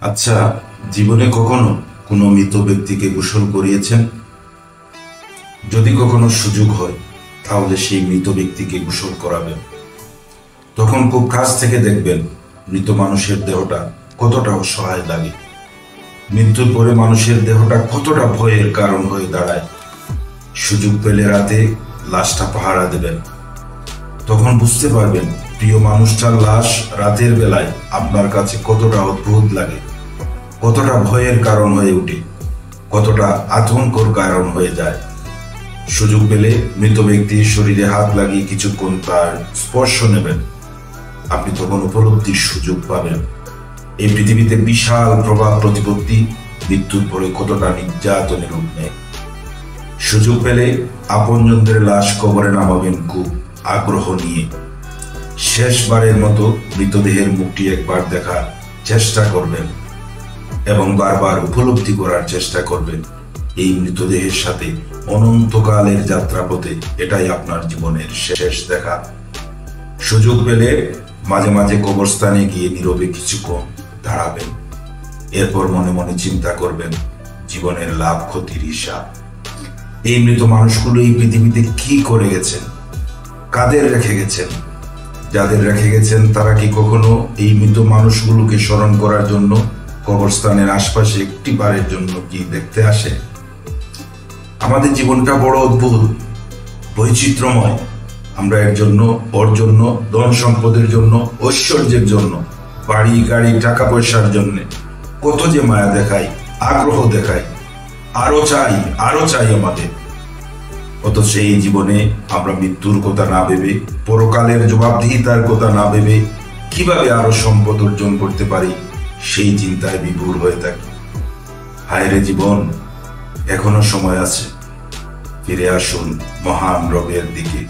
আচ্ছা, জীবনে কখনো কোনো মৃত ব্যক্তিকে গোসল করিয়েছেন? যদি কখনো সুযোগ হয় তাহলে সেই মৃত ব্যক্তিকে গোসল করাবেন। তখন খুব কাছ থেকে দেখবেন মৃত মানুষের দেহটা কতটা অসহায় লাগে। মৃত্যুর পরে মানুষের দেহটা কতটা ভয়ের কারণ হয়ে দাঁড়ায়। সুযোগ পেলে রাতে লাশটা পাহারা দেবেন। তখন বুঝতে পারবেন প্রিয় মানুষটার লাশ রাতের বেলায় আপনার কাছে কতটা অদ্ভুত লাগে, কতটা ভয়ের কারণ হয়ে ওঠে, কতটা আতঙ্কর কারণ হয়ে যায়। সুযোগ পেলে মৃত ব্যক্তির শরীরে হাত লাগিয়ে কিছুক্ষণ তার স্পর্শ নেবেন। আপনি তখন উপলব্ধির সুযোগ পাবেন এই পৃথিবীতে বিশাল প্রভাব প্রতিপত্তি মৃত্যুর পরে কতটা নির্যাতনের রূপ নেয়। সুযোগ পেলে আপনজনদের লাশ কবরে নামাবেন খুব আগ্রহ নিয়ে। শেষবারের মতো মৃতদেহের মুখটি একবার দেখার চেষ্টা করবেন এবং বারবার উপলব্ধি করার চেষ্টা করবেন এই মৃতদেহের সাথে অনন্তকালের যাত্রাপথে এটাই আপনার জীবনের শেষ দেখা। সুযোগ পেলে মাঝে মাঝে কবরস্থানে গিয়ে নীরবে কিছুক্ষণ দাঁড়াবেন। এরপর মনে মনে চিন্তা করবেন জীবনের লাভ ক্ষতির হিসাব। এই মৃত মানুষগুলো এই পৃথিবীতে কি করে গেছেন, কাদের রেখে গেছেন? যাদের রেখে গেছেন তারা কি কখনো এই মৃত মানুষগুলোকে স্মরণ করার জন্য কবরস্থানের আশপাশে একটি বারের জন্য কি দেখতে আসে? আমাদের জীবনটা বড় অদ্ভুত, বৈচিত্র্যময়। আমরা এর জন্য, ওর জন্য, ধন সম্পদের জন্য, ঐশ্বর্যের জন্য, বাড়ি গাড়ি টাকা পয়সার জন্য কত যে মায়া দেখাই, আগ্রহ দেখাই, আরো চাই আমাদের। অথচ এই জীবনে আমরা মৃত্যুর কথা না ভেবে, পরকালের জবাবদিহিতার কথা না ভেবে কিভাবে আরো সম্পদ অর্জন করতে পারি সেই চিন্তায় বিভোর হয়ে থাকি। হায় রে জীবন, এখনো সময় আছে, ফিরে আসুন মহান রবের দিকে।